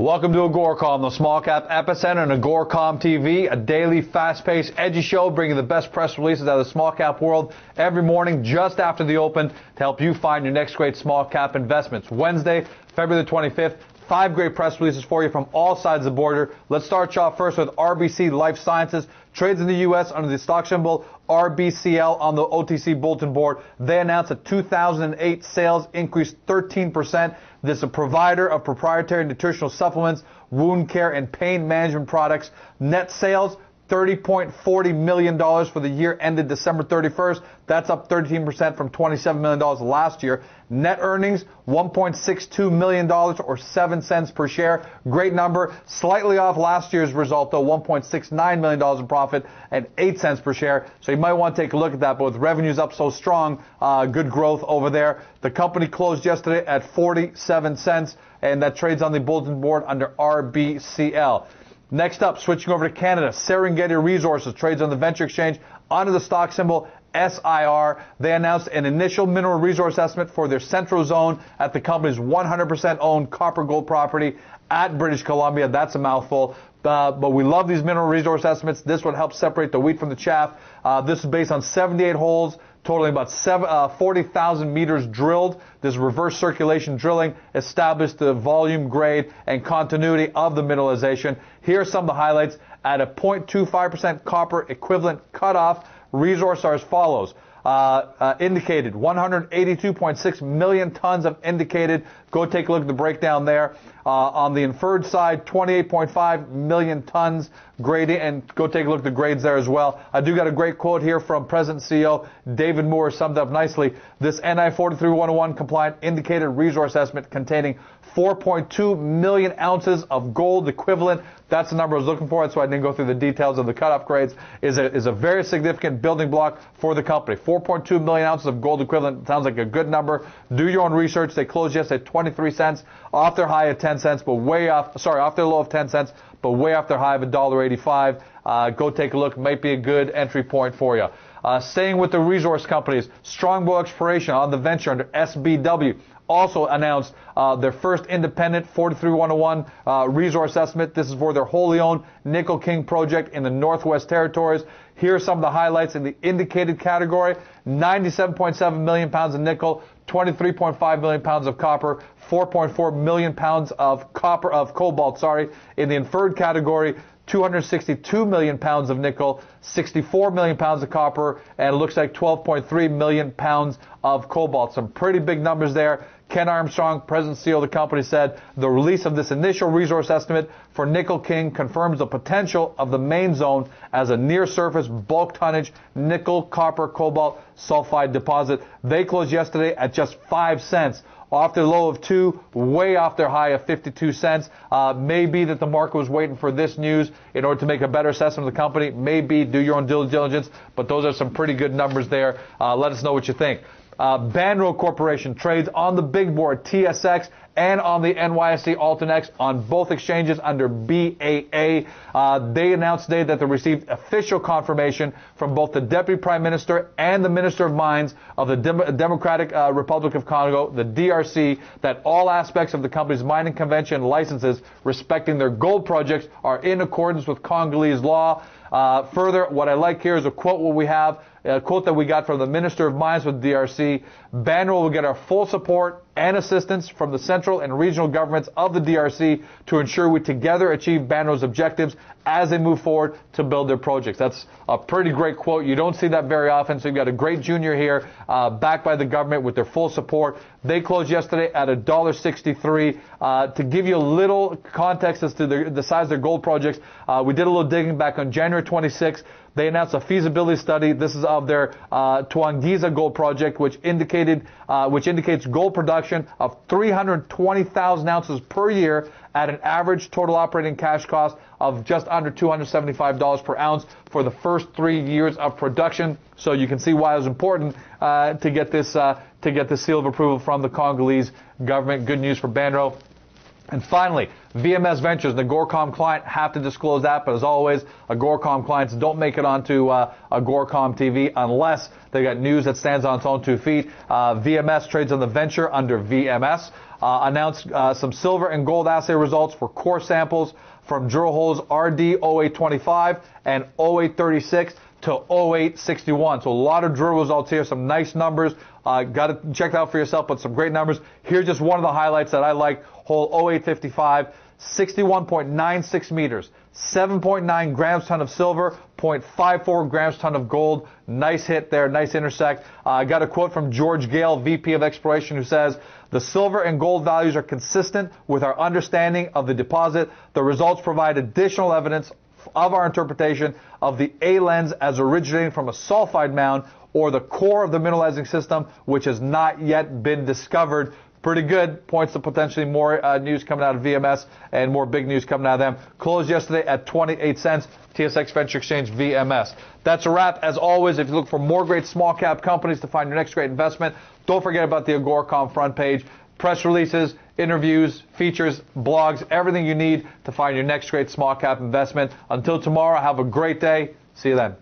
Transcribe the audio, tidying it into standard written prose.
Welcome to AGORACOM, the Small Cap Epicenter, and AGORACOM TV, a daily, fast-paced, edgy show bringing the best press releases out of the small cap world every morning just after the open to help you find your next great small cap investments. Wednesday, February the 25th, 5 great press releases for you from all sides of the border. Let's start you off first with RBC Life Sciences. Trades in the U.S. under the stock symbol RBCL on the OTC bulletin board. They announced that 2008 sales increased 13%. This is a provider of proprietary nutritional supplements, wound care, and pain management products. Net sales, $30.40 million for the year ended December 31st. That's up 13% from $27 million last year. Net earnings, $1.62 million or 7 cents per share. Great number. Slightly off last year's result, though, $1.69 million in profit and 8 cents per share. So you might want to take a look at that. But with revenues up so strong, good growth over there. The company closed yesterday at 47 cents, and that trades on the bulletin board under RBCL. Next up, switching over to Canada, Serengeti Resources trades on the venture exchange under the stock symbol SIR. They announced an initial mineral resource estimate for their central zone at the company's 100% owned copper gold property at British Columbia. That's a mouthful. But we love these mineral resource estimates. This would help separate the wheat from the chaff. This is based on 78 holes, totaling about 40,000 meters drilled. This reverse circulation drilling established the volume, grade, and continuity of the mineralization. Here are some of the highlights. At a 0.25% copper equivalent cutoff, resource are as follows. Indicated 182.6 million tons of indicated. Go take a look at the breakdown there. On the inferred side, 28.5 million tons grading, and go take a look at the grades there as well. I do got a great quote here from President and CEO David Moore, summed up nicely. This NI 43-101 compliant indicated resource estimate containing 4.2 million ounces of gold equivalent. That's the number I was looking for. That's why I didn't go through the details of the cutoff grades. Is a very significant building block for the company. 4.2 million ounces of gold equivalent sounds like a good number. Do your own research. They closed yesterday at 23 cents, off their high of 10 cents, but way off. Sorry, off their low of 10 cents, but way off their high of $1.85. Go take a look. Might be a good entry point for you. Staying with the resource companies, Strongbow Exploration on the venture under SBW also announced their first independent 43-101 resource estimate. This is for their wholly owned Nickel King project in the Northwest Territories. Here are some of the highlights in the indicated category. 97.7 million pounds of nickel, 23.5 million pounds of copper, 4.4 million pounds of cobalt, In the inferred category, 262 million pounds of nickel, 64 million pounds of copper, and it looks like 12.3 million pounds of cobalt. Some pretty big numbers there. Ken Armstrong, President and CEO of the company, said the release of this initial resource estimate for Nickel King confirms the potential of the main zone as a near-surface bulk tonnage nickel, copper, cobalt sulfide deposit. They closed yesterday at just 5 cents. Off their low of 2, way off their high of 52 cents. Maybe that the market was waiting for this news in order to make a better assessment of the company. Maybe do your own due diligence, but those are some pretty good numbers there. Let us know what you think. Banro Corporation trades on the big board, TSX, and on the NYSE Alternex on both exchanges under BAA. They announced today that they received official confirmation from both the Deputy Prime Minister and the Minister of Mines of the Democratic Republic of Congo, the DRC, that all aspects of the company's mining convention licenses respecting their gold projects are in accordance with Congolese law. Further, what I like here is a quote a quote that we got from the Minister of Mines with DRC. Banro will get our full support and assistance from the central and regional governments of the DRC to ensure we together achieve Banro's objectives as they move forward to build their projects. That's a pretty great quote. You don't see that very often. So you've got a great junior here, backed by the government with their full support. They closed yesterday at $1.63. To give you a little context as to the size of their gold projects, we did a little digging back on January 26th. They announced a feasibility study. This is of their Twangiza gold project, which indicates gold production of 320,000 ounces per year at an average total operating cash cost of just under $275 per ounce for the first 3 years of production. So you can see why it was important to get this seal of approval from the Congolese government. Good news for Banro. And finally, VMS Ventures, an AGORACOM client, have to disclose that. But as always, AGORACOM clients don't make it onto AGORACOM TV unless they got news that stands on its own 2 feet. VMS trades on the venture under VMS. Announced some silver and gold assay results for core samples from drill holes RD 0825 and 0836 to 0861. So a lot of drill results here, some nice numbers. Got to check that out for yourself, but some great numbers. Here's just one of the highlights that I like. Hole 0855, 61.96 meters, 7.9 grams ton of silver, 0.54 grams ton of gold. Nice hit there, nice intersect. I got a quote from George Gale, VP of Exploration, who says, "The silver and gold values are consistent with our understanding of the deposit. The results provide additional evidence of our interpretation of the A lens as originating from a sulfide mound or the core of the mineralizing system, which has not yet been discovered." Pretty good. Points to potentially more news coming out of VMS and more big news coming out of them. Closed yesterday at 28 cents. TSX Venture Exchange VMS. That's a wrap. As always, if you look for more great small cap companies to find your next great investment, don't forget about the AGORACOM front page. Press releases, interviews, features, blogs, everything you need to find your next great small cap investment. Until tomorrow, have a great day. See you then.